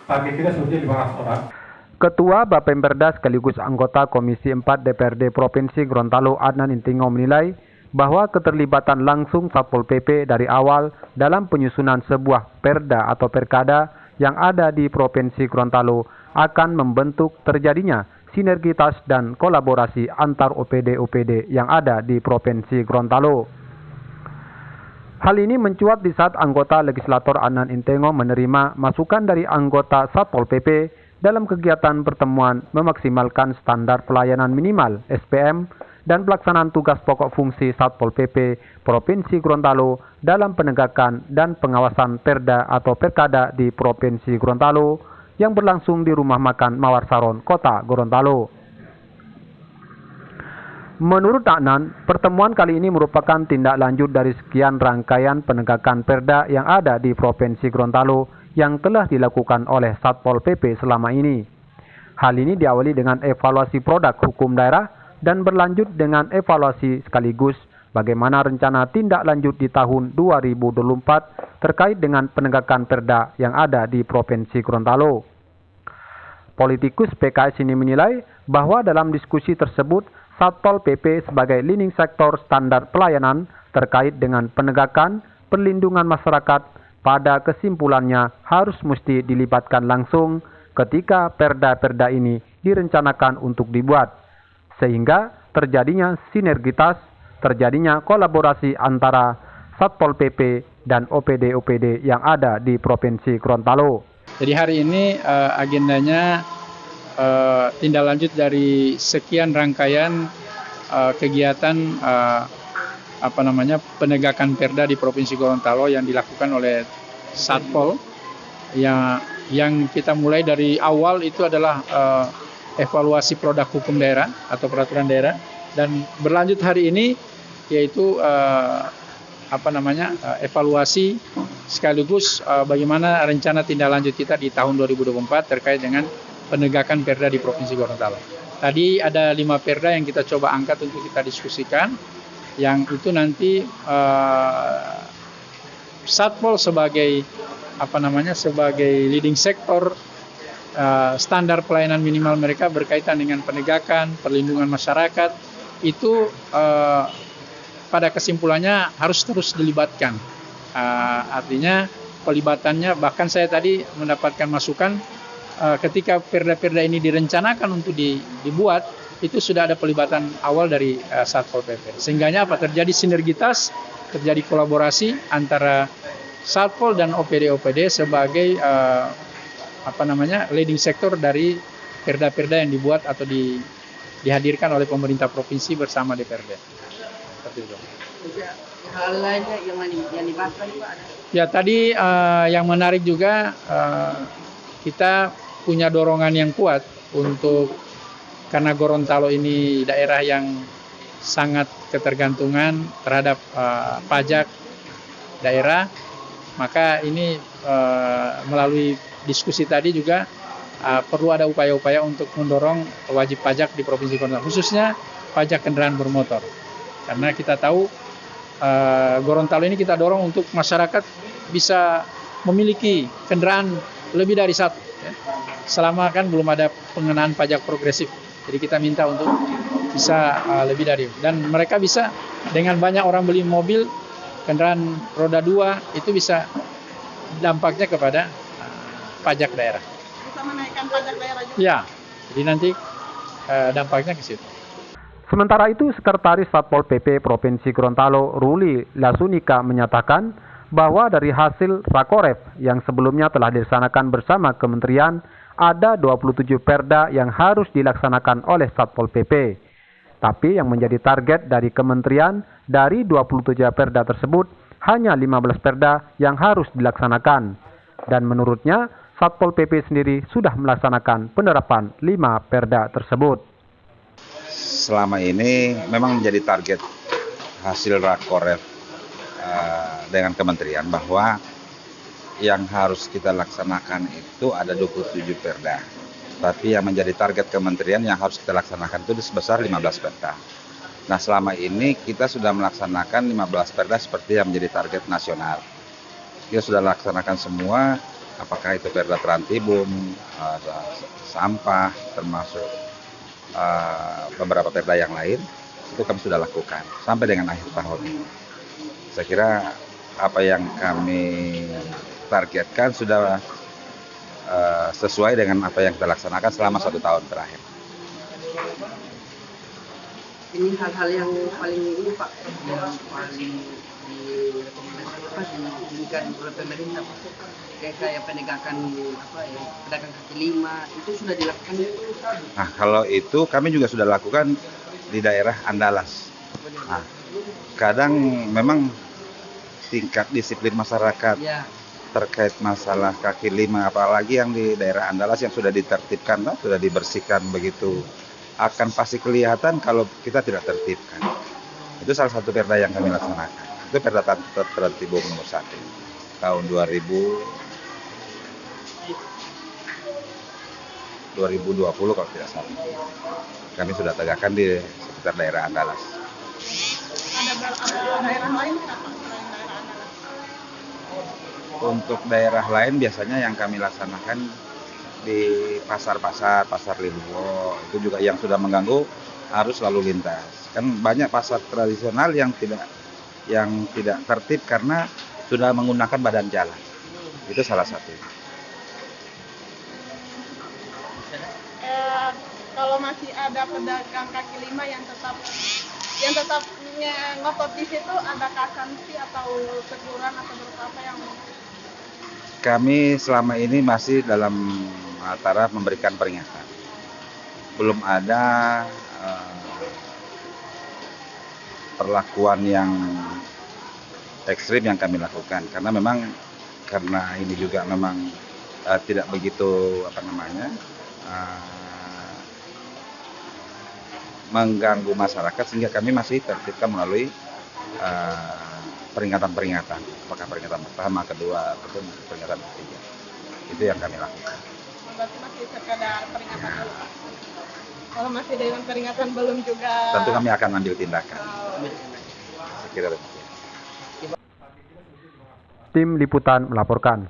Target kita sebetulnya 500 orang. Ketua Bapemperda sekaligus anggota Komisi 4 DPRD Provinsi Gorontalo Adnan Intingo menilai bahwa keterlibatan langsung Satpol PP dari awal dalam penyusunan sebuah perda atau perkada yang ada di Provinsi Gorontalo akan membentuk terjadinya sinergitas dan kolaborasi antar OPD-OPD yang ada di Provinsi Gorontalo. Hal ini mencuat di saat anggota legislator Adnan Intingo menerima masukan dari anggota Satpol PP dalam kegiatan pertemuan memaksimalkan standar pelayanan minimal (SPM) dan pelaksanaan tugas pokok fungsi Satpol PP Provinsi Gorontalo dalam penegakan dan pengawasan perda atau perkada di Provinsi Gorontalo yang berlangsung di Rumah Makan Mawar Saron, Kota Gorontalo. Menurut Adnan, pertemuan kali ini merupakan tindak lanjut dari sekian rangkaian penegakan perda yang ada di Provinsi Gorontalo yang telah dilakukan oleh Satpol PP selama ini. Hal ini diawali dengan evaluasi produk hukum daerah dan berlanjut dengan evaluasi sekaligus bagaimana rencana tindak lanjut di tahun 2024 terkait dengan penegakan perda yang ada di Provinsi Gorontalo. Politikus PKS ini menilai bahwa dalam diskusi tersebut Satpol PP sebagai leading sektor standar pelayanan terkait dengan penegakan perlindungan masyarakat pada kesimpulannya harus mesti dilibatkan langsung ketika perda-perda ini direncanakan untuk dibuat, sehingga terjadinya sinergitas, terjadinya kolaborasi antara Satpol PP dan OPD-OPD yang ada di Provinsi Gorontalo. Jadi hari ini agendanya tindak lanjut dari sekian rangkaian kegiatan penegakan perda di Provinsi Gorontalo yang dilakukan oleh Satpol yang kita mulai dari awal itu adalah evaluasi produk hukum daerah atau peraturan daerah, dan berlanjut hari ini yaitu evaluasi sekaligus bagaimana rencana tindak lanjut kita di tahun 2024 terkait dengan penegakan perda di Provinsi Gorontalo. Tadi ada 5 perda yang kita coba angkat untuk kita diskusikan, yang itu nanti Satpol sebagai sebagai leading sektor standar pelayanan minimal mereka berkaitan dengan penegakan perlindungan masyarakat itu pada kesimpulannya harus terus dilibatkan. Artinya pelibatannya, bahkan saya tadi mendapatkan masukan ketika perda-perda ini direncanakan untuk dibuat, itu sudah ada pelibatan awal dari Satpol PP. Sehingganya terjadi sinergitas, terjadi kolaborasi antara Satpol dan OPD-OPD sebagai leading sektor dari perda-perda yang dibuat atau dihadirkan oleh pemerintah provinsi bersama DPRD. Seperti itu. Hal lainnya yang dibahas tadi Pak ada? Ya, tadi yang menarik juga kita punya dorongan yang kuat untuk, karena Gorontalo ini daerah yang sangat ketergantungan terhadap pajak daerah, maka ini melalui diskusi tadi juga perlu ada upaya-upaya untuk mendorong wajib pajak di Provinsi Gorontalo, khususnya pajak kendaraan bermotor. Karena kita tahu Gorontalo ini kita dorong untuk masyarakat bisa memiliki kendaraan lebih dari satu, ya. Selama kan belum ada pengenaan pajak progresif, jadi kita minta untuk bisa lebih dari, dan mereka bisa dengan banyak orang beli mobil kendaraan roda 2 itu bisa dampaknya kepada pajak daerah. Bisa menaikkan pajak daerah juga? Ya, jadi nanti dampaknya ke situ. Sementara itu, Sekretaris Satpol PP Provinsi Gorontalo Ruli Lasunika menyatakan bahwa dari hasil Rakoref yang sebelumnya telah dilaksanakan bersama kementerian, ada 27 perda yang harus dilaksanakan oleh Satpol PP. Tapi yang menjadi target dari kementerian, dari 27 perda tersebut, hanya 15 perda yang harus dilaksanakan. Dan menurutnya, Satpol PP sendiri sudah melaksanakan penerapan 5 perda tersebut. Selama ini memang menjadi target hasil Rakoref dengan kementerian bahwa yang harus kita laksanakan itu ada 27 perda. Tapi yang menjadi target kementerian yang harus kita laksanakan itu sebesar 15 perda. Nah, selama ini kita sudah melaksanakan 15 perda seperti yang menjadi target nasional. Kita sudah laksanakan semua, apakah itu Perda Trantibum, sampah, termasuk beberapa perda yang lain, itu kami sudah lakukan sampai dengan akhir tahun. Saya kira apa yang kami targetkan sudah sesuai dengan apa yang kita laksanakan selama 1 tahun terakhir. Ini hal-hal yang paling ini Pak, yang paling diinginkan oleh pemerintah Pak. Kayak penegakan pedagang kaki lima itu sudah dilakukan. Nah, kalau itu kami juga sudah lakukan di daerah Andalas. Nah, kadang memang tingkat disiplin masyarakat terkait masalah kaki lima, apalagi yang di daerah Andalas yang sudah ditertibkan, sudah dibersihkan begitu, akan pasti kelihatan kalau kita tidak tertibkan. Itu salah satu perda yang kami laksanakan. Itu Perda Trantibum nomor 1 tahun 2020 kalau tidak salah. Kami sudah tegakkan di sekitar daerah Andalas. Ada daerah lain apa? Untuk daerah lain biasanya yang kami laksanakan di pasar-pasar, pasar Liluwo, itu juga yang sudah mengganggu arus lalu lintas. Kan banyak pasar tradisional yang tidak tertib karena sudah menggunakan badan jalan. Itu salah satu. Kalau masih ada pedagang kaki lima yang tetap ngotot di situ, adakah sanksi atau teguran atau apa yang? Kami selama ini masih dalam taraf memberikan peringatan. Belum ada perlakuan yang ekstrim yang kami lakukan, karena ini juga memang tidak begitu mengganggu masyarakat, sehingga kami masih tertibkan melalui peringatan-peringatan, apakah peringatan pertama, kedua, ataupun peringatan ketiga. Itu yang kami lakukan. Berarti masih sekadar peringatan dulu. Kalau masih dengan peringatan belum juga. Tentu kami akan ambil tindakan. Saya kira demikian. Tim Liputan melaporkan.